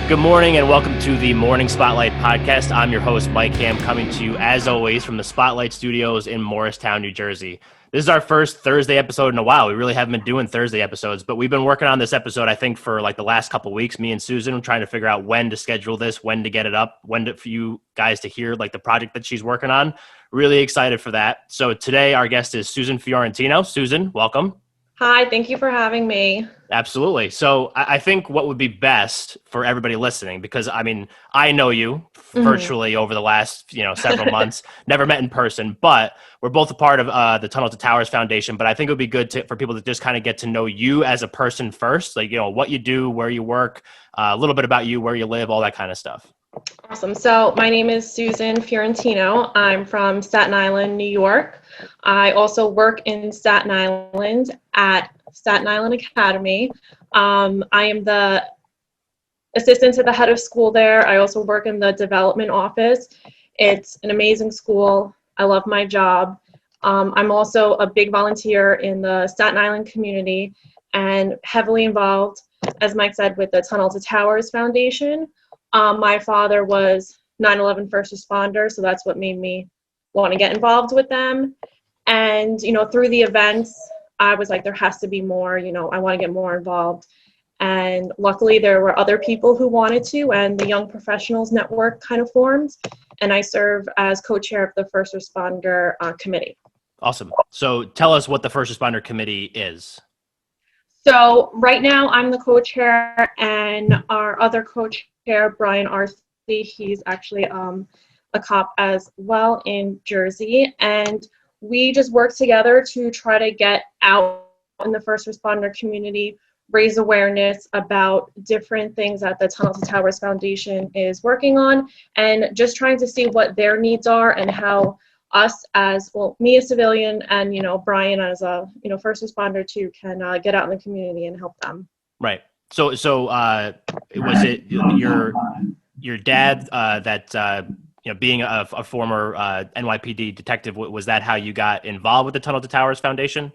Good morning and welcome to the Morning Spotlight podcast. I'm your host, Mike Ham, coming to you as always from the Spotlight Studios in Morristown, New Jersey. This is our first Thursday episode in a while. We really haven't been doing Thursday episodes, but we've been working on this episode, I think, for like the last couple of weeks, me and Susan, trying to figure out when to schedule this, when to get it up, for you guys to hear like the project that she's working on. Really excited for that. So today our guest is Susan Fiorentino. Susan, welcome. Hi, thank you for having me. Absolutely. So I think what would be best for everybody listening, because I mean, I know you virtually over the last, several months, never met in person, but we're both a part of the Tunnel to Towers Foundation. But I think it would be good for people to just kind of get to know you as a person first, like, what you do, where you work, a little bit about you, where you live, all that kind of stuff. Awesome. So my name is Susan Fiorentino. I'm from Staten Island, New York. I also work in Staten Island at Staten Island Academy. I am the assistant to the head of school there. I also work in the development office. It's an amazing school. I love my job. I'm also a big volunteer in the Staten Island community and heavily involved, as Mike said, with the Tunnel to Towers Foundation. My father was 9/11 first responder, so that's what made me want to get involved with them. And, through the events, I was like, there has to be more, I want to get more involved. And luckily there were other people who wanted to, and the Young Professionals Network kind of formed, and I serve as co-chair of the First Responder Committee. Awesome. So tell us what the First Responder Committee is. So right now I'm the co-chair, and our other co-chair, Brian Arthey, he's actually a cop as well in Jersey, and we just work together to try to get out in the first responder community, raise awareness about different things that the Tunnel to Towers Foundation is working on, and just trying to see what their needs are and how us as, well, me as civilian and, Brian as a, first responder too, can get out in the community and help them. Right. So was it your dad that, being a former NYPD detective, was that how you got involved with the Tunnel to Towers Foundation?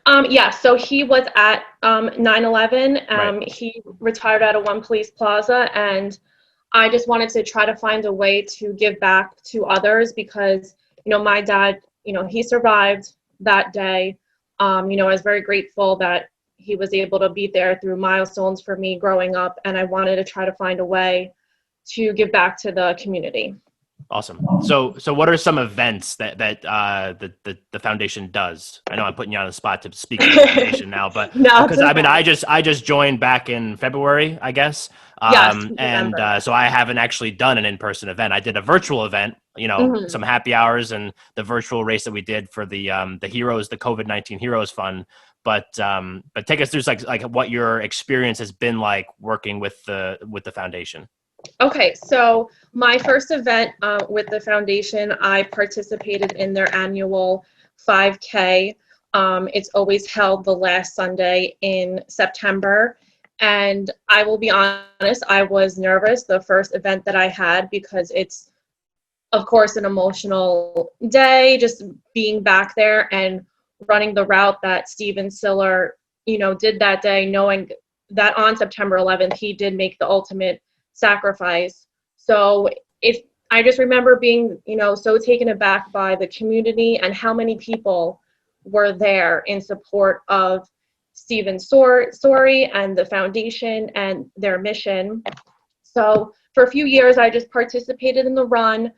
Yeah, so he was at 9/11. Right. He retired out of One Police Plaza, and I just wanted to try to find a way to give back to others because, my dad, he survived that day. I was very grateful that he was able to be there through milestones for me growing up, and I wanted to try to find a way to give back to the community. Awesome. So what are some events that the foundation does? I know I'm putting you on the spot to speak to the foundation now, but because I just joined back in February, I guess. Yes, so I haven't actually done an in-person event. I did a virtual event, some happy hours and the virtual race that we did for the Heroes, the COVID-19 Heroes Fund. But take us through like what your experience has been like working with the foundation. Okay, so my first event with the foundation, I participated in their annual 5K. It's always held the last Sunday in September. And I will be honest, I was nervous the first event that I had because it's, of course, an emotional day, just being back there and running the route that Steven Siller, did that day, knowing that on September 11th, he did make the ultimate sacrifice. So I just remember being, so taken aback by the community and how many people were there in support of Steven's story and the foundation and their mission. So for a few years, I just participated in the run,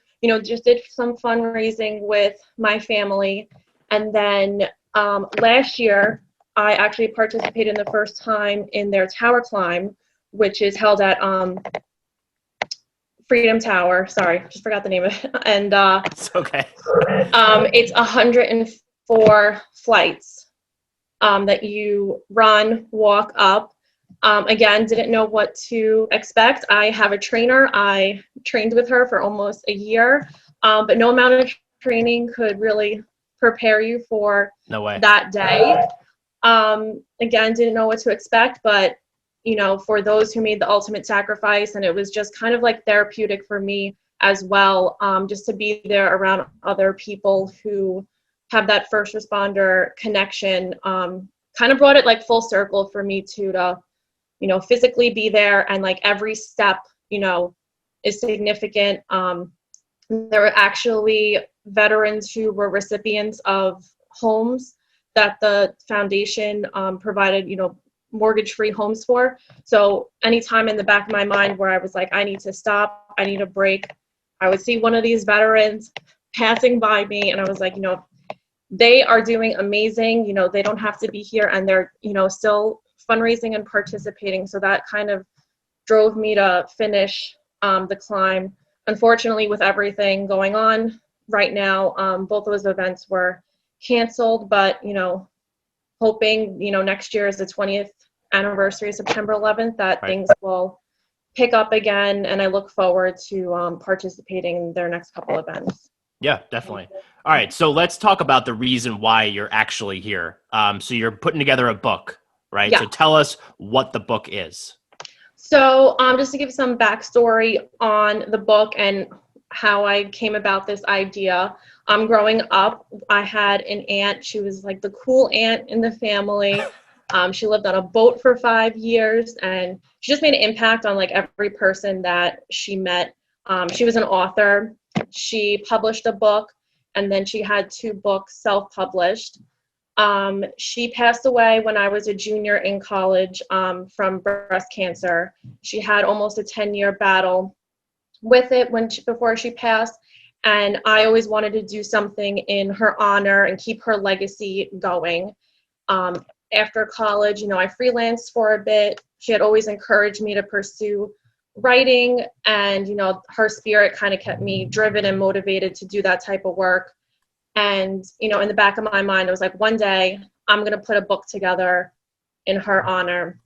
just did some fundraising with my family. And then last year, I actually participated in the first time in their tower climb, which is held at Freedom Tower. Sorry, just forgot the name of it. And it's okay. It's 104 flights that you run, walk up. Again, didn't know what to expect. I have a trainer. I trained with her for almost a year, but no amount of training could really prepare you for that day. Again, didn't know what to expect, but for those who made the ultimate sacrifice, and it was just kind of like therapeutic for me as well, just to be there around other people who have that first responder connection, kind of brought it like full circle for me too, to physically be there, and like every step, is significant. There were actually veterans who were recipients of homes that the foundation provided, mortgage-free homes for. So anytime in the back of my mind where I was like, I need to stop, I need a break, I would see one of these veterans passing by me, and I was like, they are doing amazing. They don't have to be here, and they're, still fundraising and participating. So that kind of drove me to finish the climb. Unfortunately, with everything going on right now, both those events were canceled, but, hoping, next year is the 20th anniversary of September 11th, that things will pick up again. And I look forward to participating in their next couple events. Yeah, definitely. All right. So let's talk about the reason why you're actually here. So you're putting together a book, right? Yeah. So tell us what the book is. So just to give some backstory on the book and how I came about this idea. Growing up, I had an aunt. She was like the cool aunt in the family. She lived on a boat for 5 years, and she just made an impact on like every person that she met. She was an author. She published a book, and then she had 2 books self-published. She passed away when I was a junior in college from breast cancer. She had almost a 10-year battle with it before she passed, and I always wanted to do something in her honor and keep her legacy going. After college, I freelanced for a bit. She had always encouraged me to pursue writing, and her spirit kind of kept me driven and motivated to do that type of work. And in the back of my mind, I was like, one day I'm going to put a book together in her honor.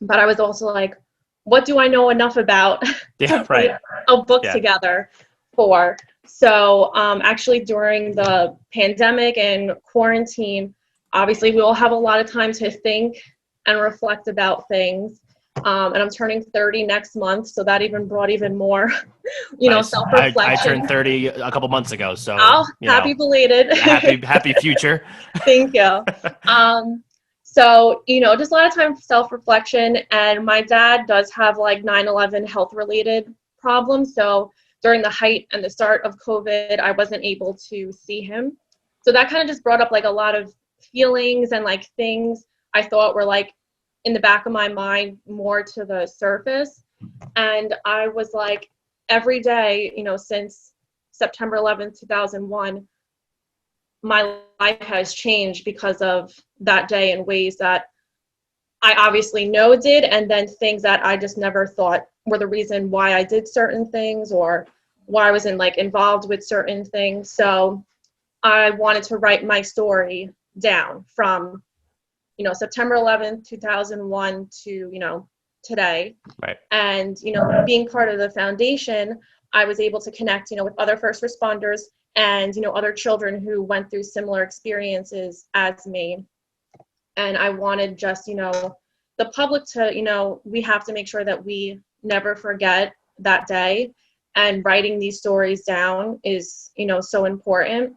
But I was also like, what do I know enough about to put a book together for? So actually during the pandemic and quarantine, obviously we all have a lot of time to think and reflect about things. And I'm turning 30 next month, so that even brought even more, Nice. self-reflection. I turned 30 a couple months ago, so happy belated. happy future. Thank you. So, just a lot of time for self-reflection, and my dad does have like 9/11 health-related problems. So during the height and the start of COVID, I wasn't able to see him. So that kind of just brought up like a lot of feelings and like things I thought were like in the back of my mind more to the surface. And I was like, every day, since September 11th, 2001, my life has changed because of that day in ways that I obviously know did, and then things that I just never thought were the reason why I did certain things or why I was involved with certain things. So I wanted to write my story down from, September 11th, 2001 to, today. Right. And, being part of the foundation, I was able to connect, with other first responders and, other children who went through similar experiences as me. And I wanted just, the public to, we have to make sure that we never forget that day, and writing these stories down is, so important.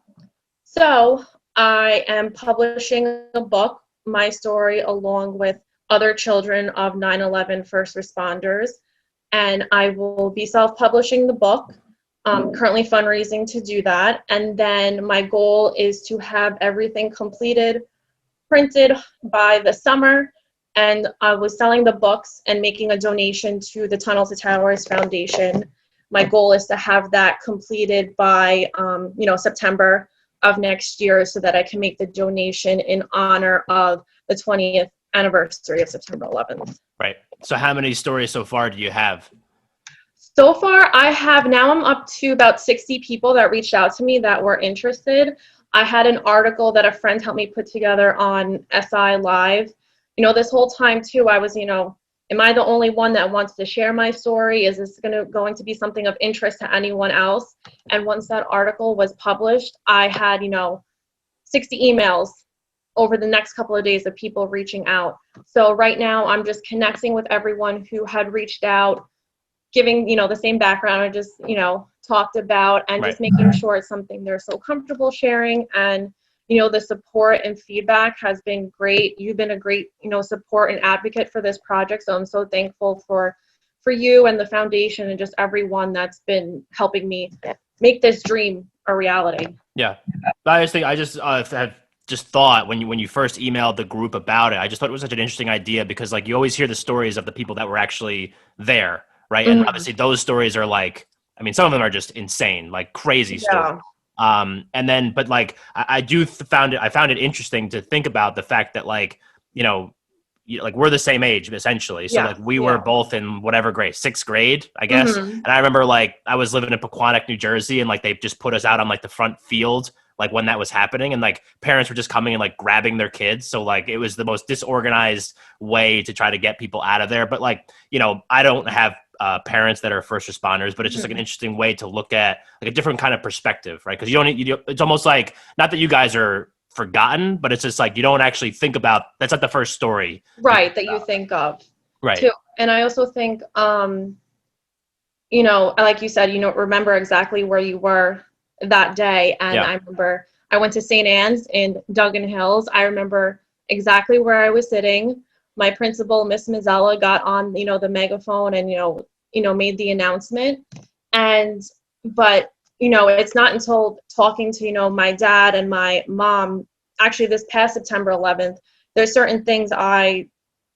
So I am publishing a book, my story, along with other children of 9/11 first responders. And I will be self-publishing the book. Currently fundraising to do that. And then my goal is to have everything completed, printed by the summer. And I was selling the books and making a donation to the Tunnel to Towers Foundation. My goal is to have that completed by, September of next year, so that I can make the donation in honor of the 20th anniversary of September 11th. Right. So how many stories so far do you have? So far, I'm up to about 60 people that reached out to me that were interested. I had an article that a friend helped me put together on SI Live. This whole time too, I was, am I the only one that wants to share my story? Is this going to be something of interest to anyone else? And once that article was published, I had, 60 emails over the next couple of days of people reaching out. So right now I'm just connecting with everyone who had reached out, giving, the same background I just, talked about, and just making sure it's something they're so comfortable sharing, and, the support and feedback has been great. You've been a great, support and advocate for this project. So I'm so thankful for you and the foundation and just everyone that's been helping me make this dream a reality. Yeah. I just had just thought when you first emailed the group about it, I just thought it was such an interesting idea because like you always hear the stories of the people that were actually there, right? And obviously those stories are like, I mean, some of them are just insane, like crazy stories. And then, but like I found it interesting to think about the fact that like, like we're the same age essentially. So like we were both in whatever grade, 6th grade, I guess. And I remember like I was living in Pequannock, New Jersey, and like they just put us out on like the front field, like when that was happening, and like parents were just coming and like grabbing their kids. So like it was the most disorganized way to try to get people out of there. But like, I don't have parents that are first responders, but it's just like an interesting way to look at like a different kind of perspective, right? Because it's almost like, not that you guys are forgotten, but it's just like you don't actually think about, that's not the first story that you think of, right? Too. And I also think like you said, remember exactly where you were that day. And I remember I went to St. Anne's in Duggan Hills. I remember exactly where I was sitting. My principal, Miss Mazzella, got on the megaphone and made the announcement. But it's not until talking to, my dad and my mom, actually this past September 11th, there's certain things I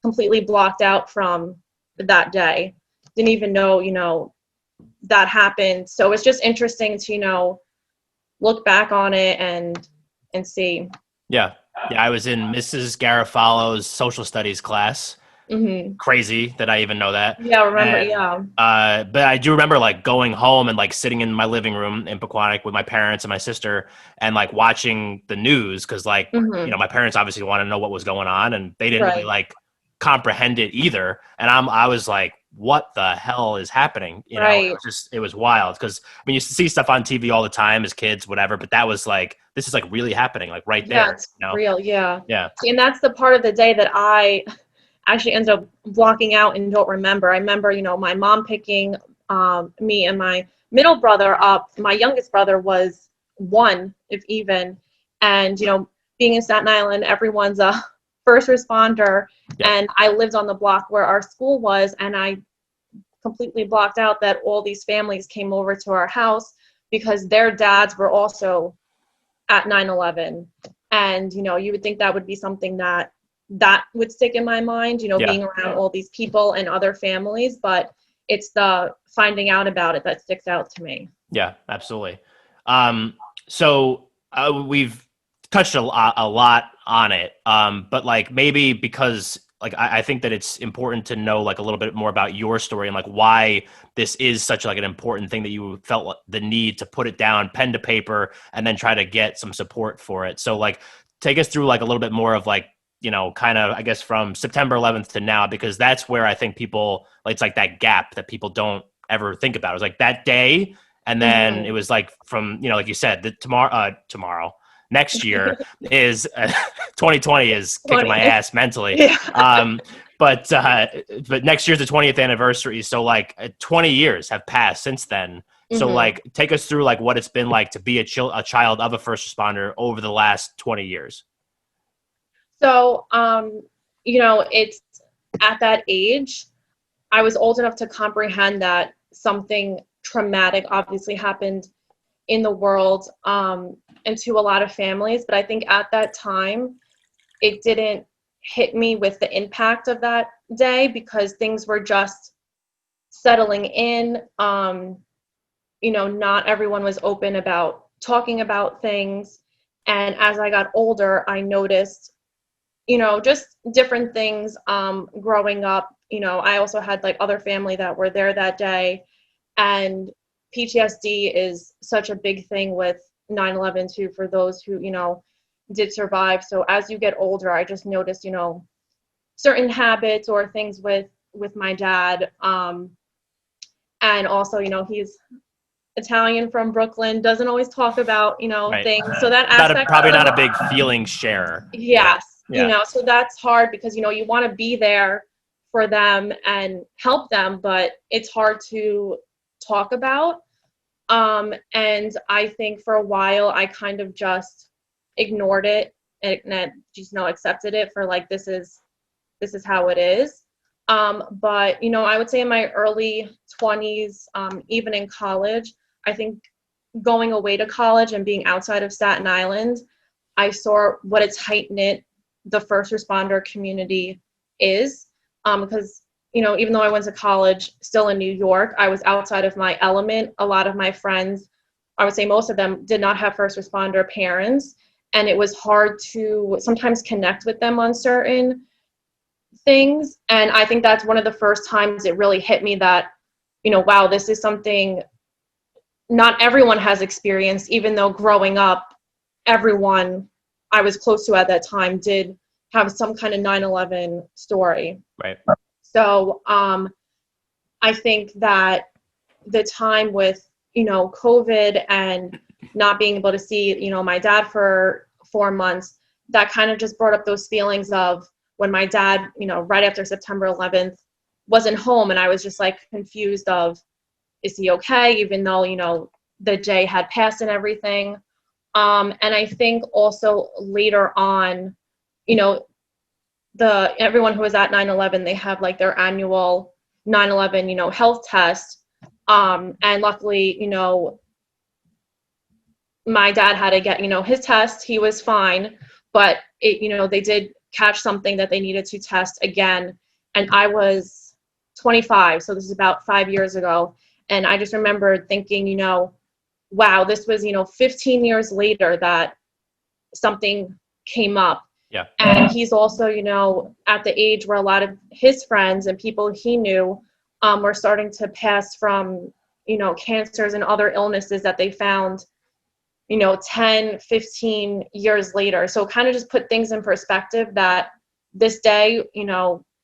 completely blocked out from that day. Didn't even know, that happened. So it's just interesting to, look back on it and see. Yeah. I was in Mrs. Garofalo's social studies class. Crazy that I even know that. Yeah, remember. But I do remember like going home and like sitting in my living room in Pequannock with my parents and my sister and like watching the news because like my parents obviously want to know what was going on and they didn't really like comprehend it either. And I was like, what the hell is happening? It was wild because I mean you see stuff on TV all the time as kids, whatever. But that was like, this is like really happening, like right there. Yeah, it's real. Yeah. And that's the part of the day that I actually ended up blocking out and don't remember. I remember, my mom picking me and my middle brother up. My youngest brother was 1, if even. And, being in Staten Island, everyone's a first responder. And I lived on the block where our school was. And I completely blocked out that all these families came over to our house because their dads were also at 9/11. And, you would think that would be something that would stick in my mind, being around all these people and other families, but it's the finding out about it that sticks out to me. Yeah, absolutely. So we've touched a lot on it, but like maybe because like I think that it's important to know like a little bit more about your story and like why this is such like an important thing that you felt the need to put it down, pen to paper, and then try to get some support for it. So like take us through like a little bit more of like, kind of, I guess, from September 11th to now, because that's where I think people, like, it's like that gap that people don't ever think about. It was like that day. And then it was like from, like you said, the tomorrow, next year is 2020 is kicking my ass mentally. But next year's the 20th anniversary. So like 20 years have passed since then. So like, take us through like what it's been like to be a child of a first responder over the last 20 years. So, it's at that age, I was old enough to comprehend that something traumatic obviously happened in the world and to a lot of families. But I think at that time, it didn't hit me with the impact of that day because things were just settling in. Not everyone was open about talking about things. And as I got older, I noticed just different things growing up. I also had like other family that were there that day. And PTSD is such a big thing with 9/11 too, for those who, did survive. So as you get older, I just noticed, certain habits or things with my dad. And also, he's Italian from Brooklyn, doesn't always talk about, things. So that aspect probably not a big feeling sharer. Yes. So that's hard because, you want to be there for them and help them, but it's hard to talk about. And I think for a while I kind of just ignored it and just, accepted it for like, this is how it is. But, I would say in my early 20s, even in college, I think going away to college and being outside of Staten Island, I saw what a tight-knit the first responder community is. Because, even though I went to college still in New York, I was outside of my element. A lot of my friends, I would say most of them, did not have first responder parents. And it was hard to sometimes connect with them on certain things. And I think that's one of the first times it really hit me that, wow, this is something not everyone has experienced, even though growing up, everyone I was close to at that time did have some kind of 9/11 story. Right. So I think that the time with, COVID and not being able to see, my dad for 4 months, that kind of just brought up those feelings of when my dad, right after September 11th wasn't home, and I was just like confused of, is he okay? Even though, the day had passed and everything. And I think also later on, everyone who was at 9/11, they have like their annual 9/11, health test. And luckily, my dad had to get, his test. He was fine, but they did catch something that they needed to test again. And I was 25, so this is about 5 years ago. And I just remember thinking, wow, this was, 15 years later that something came up. Yeah. And he's also, at the age where a lot of his friends and people he knew were starting to pass from, cancers and other illnesses that they found, 10, 15 years later. So kind of just put things in perspective that this day,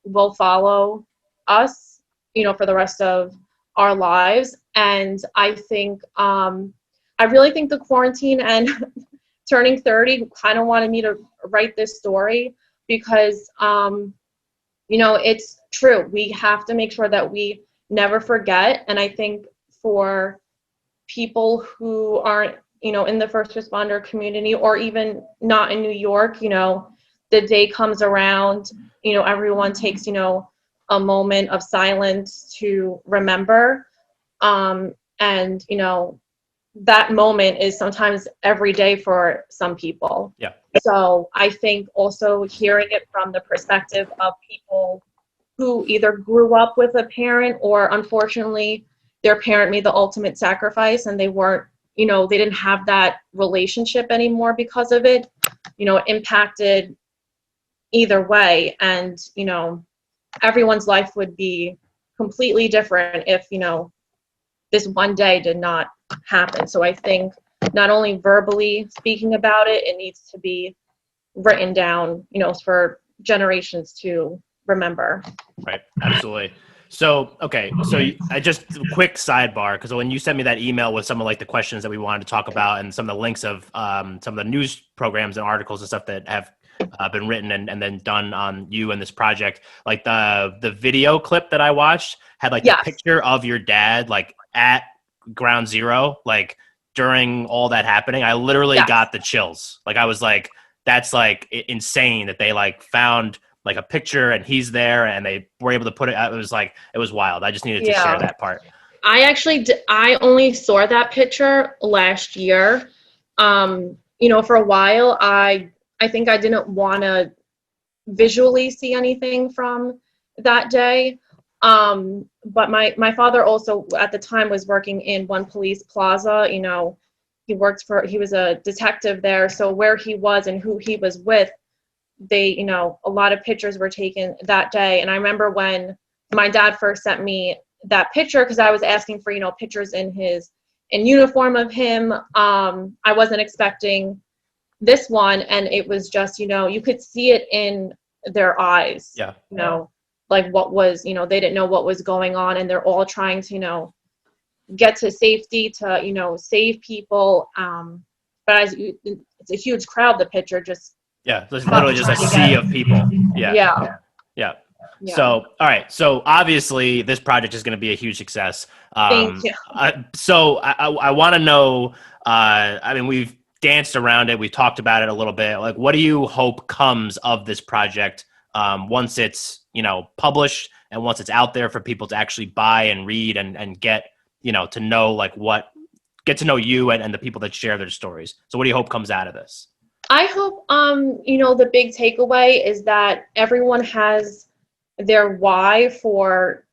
will follow us, for the rest of our lives. And I think, I really think the quarantine and turning 30 kind of wanted me to write this story because, it's true. We have to make sure that we never forget. And I think for people who aren't, in the first responder community or even not in New York, the day comes around, everyone takes, a moment of silence to remember. And, that moment is sometimes every day for some people. Yeah. So I think also hearing it from the perspective of people who either grew up with a parent or unfortunately their parent made the ultimate sacrifice and they weren't, they didn't have that relationship anymore because of it, it impacted either way. And, everyone's life would be completely different if, this one day did not happen. So I think not only verbally speaking about it, it needs to be written down, for generations to remember. Right. Absolutely. So, okay. So I just quick sidebar, because when you sent me that email with some of like the questions that we wanted to talk about and some of the links of some of the news programs and articles and stuff that have been written and then done on you and this project, like the video clip that I watched had like Yes. the picture of your dad, like at ground zero, like during all that happening. I literally Yes. got the chills. Like I was like, that's like insane that they like found like a picture and he's there and they were able to put it. It was wild. I just needed to share that part. I actually, I only saw that picture last year. For a while, I think I didn't want to visually see anything from that day. But my father also at the time was working in One Police Plaza. He was a detective there. So where he was and who he was with, they, a lot of pictures were taken that day. And I remember when my dad first sent me that picture, because I was asking for, pictures in uniform of him. I wasn't expecting this one. And it was just, you could see it in their eyes. Yeah. Like what was, they didn't know what was going on. And they're all trying to, get to safety to, save people. But it's a huge crowd, the picture just. Yeah, there's literally just a sea of people. Yeah. So, all right. So obviously this project is going to be a huge success. Thank you. So I want to know, we've danced around it. We talked about it a little bit. Like, what do you hope comes of this project once it's, published and once it's out there for people to actually buy and read and get, to know get to know you and the people that share their stories. So what do you hope comes out of this? I hope, the big takeaway is that everyone has their why for,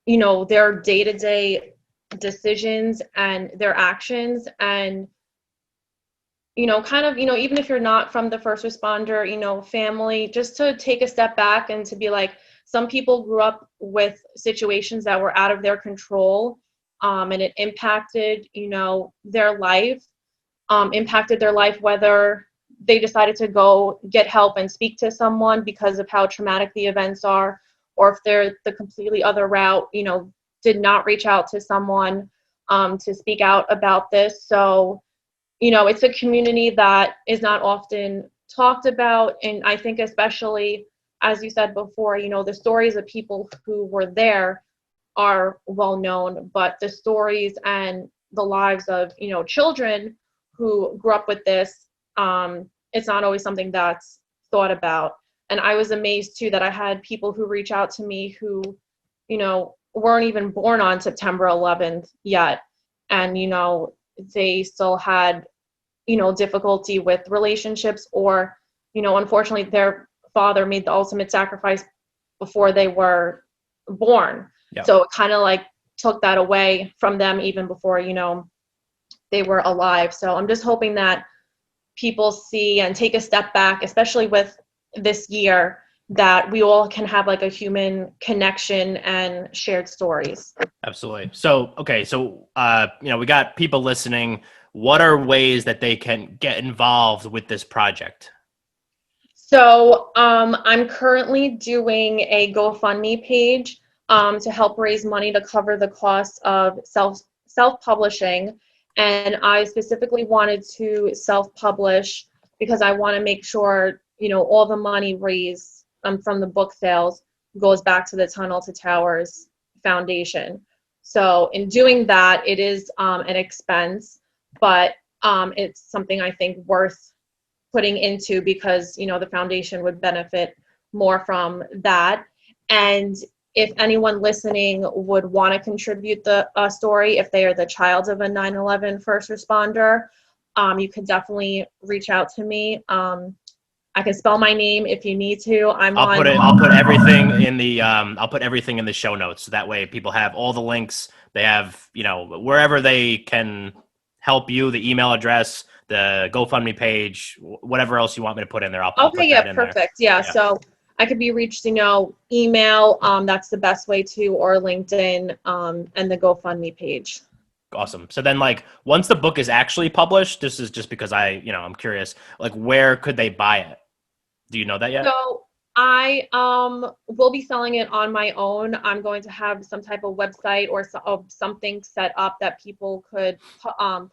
their day-to-day decisions and their actions. And, even if you're not from the first responder, family, just to take a step back and to be like, some people grew up with situations that were out of their control, and it impacted, their life, whether they decided to go get help and speak to someone because of how traumatic the events are, or if they're the completely other route, did not reach out to someone to speak out about this. So, it's a community that is not often talked about. And I think especially, as you said before, the stories of people who were there are well known, but the stories and the lives of, children who grew up with this, it's not always something that's thought about. And I was amazed too that I had people who reach out to me who, weren't even born on September 11th yet. And, they still had, difficulty with relationships, or, unfortunately their father made the ultimate sacrifice before they were born. Yep. So it kind of like took that away from them even before, they were alive. So I'm just hoping that people see and take a step back, especially with this year, that we all can have like a human connection and shared stories. Absolutely. So, okay. So, we got people listening. What are ways that they can get involved with this project? So, I'm currently doing a GoFundMe page to help raise money to cover the cost of self-publishing. And I specifically wanted to self-publish because I want to make sure, all the money raised from the book sales goes back to the Tunnel to Towers Foundation. So in doing that, it is an expense, but it's something I think worth putting into because, the foundation would benefit more from that. And if anyone listening would want to contribute the story, if they are the child of a 9/11 first responder, you could definitely reach out to me. I can spell my name if you need to. I'll put everything in the I'll put everything in the show notes. So that way people have all the links. They have, wherever they can help you, the email address, the GoFundMe page, whatever else you want me to put in there. I'll put that in there. Perfect. Yeah. So I could be reached, email, that's the best way to, or LinkedIn, and the GoFundMe page. Awesome. So then once the book is actually published, this is just because I'm curious, where could they buy it? Do you know that yet? So I will be selling it on my own. I'm going to have some type of website or something set up that people could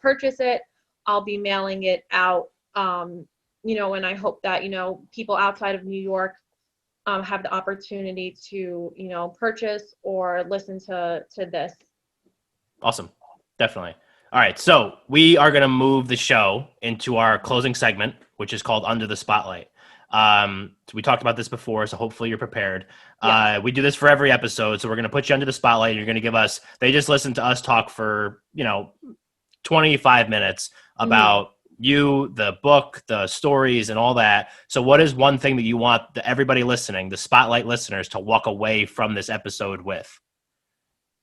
purchase it. I'll be mailing it out, and I hope that, people outside of New York have the opportunity to, purchase or listen to this. Awesome. Definitely. All right. So we are going to move the show into our closing segment, which is called Under the Spotlight. So we talked about this before, so hopefully you're prepared. Yeah. We do this for every episode. So we're going to put you under the spotlight. You're going to give us, they just listen to us talk for, 25 minutes about you, the book, the stories, and all that. So what is one thing that you want everybody listening, the Spotlight listeners, to walk away from this episode with?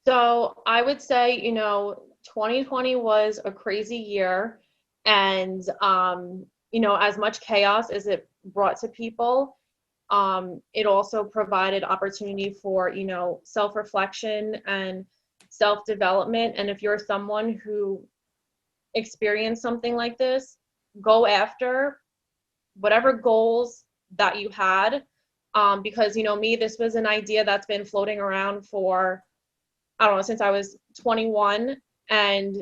So I would say, 2020 was a crazy year. And, as much chaos as it brought to people, it also provided opportunity for, self-reflection and self-development. And if you're someone who experienced something like this, go after whatever goals that you had. Because, me, this was an idea that's been floating around for, I don't know, since I was 21. And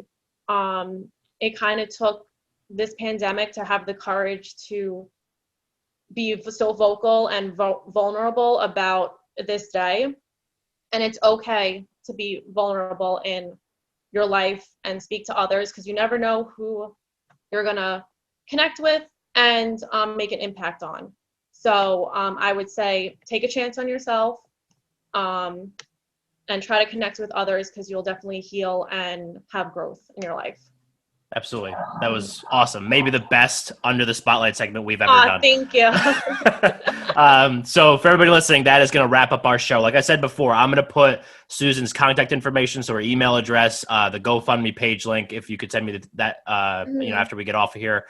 it kind of took this pandemic to have the courage to be so vocal and vulnerable about this day. And it's okay to be vulnerable in your life and speak to others, because you never know who you're going to connect with and make an impact on. So I would say take a chance on yourself and try to connect with others, because you'll definitely heal and have growth in your life. Absolutely. That was awesome. Maybe the best Under the Spotlight segment we've ever done. Thank you. So for everybody listening, that is going to wrap up our show. Like I said before, I'm going to put Susan's contact information, so her email address, the GoFundMe page link, if you could send me that, after we get off of here,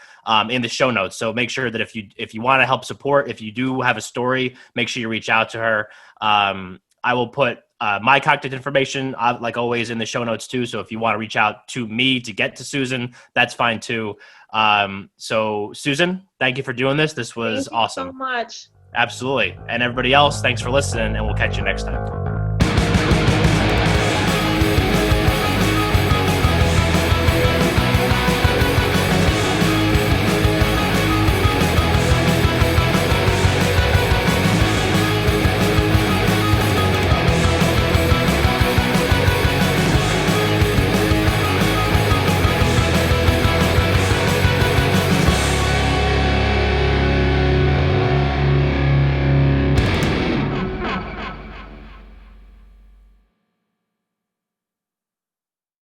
in the show notes. So make sure that if you want to help support, if you do have a story, make sure you reach out to her. I will put my contact information, like always, in the show notes too. So if you want to reach out to me to get to Susan, that's fine too. So Susan, thank you for doing this. This was awesome. Thank you so much. Absolutely. And everybody else, thanks for listening, and we'll catch you next time.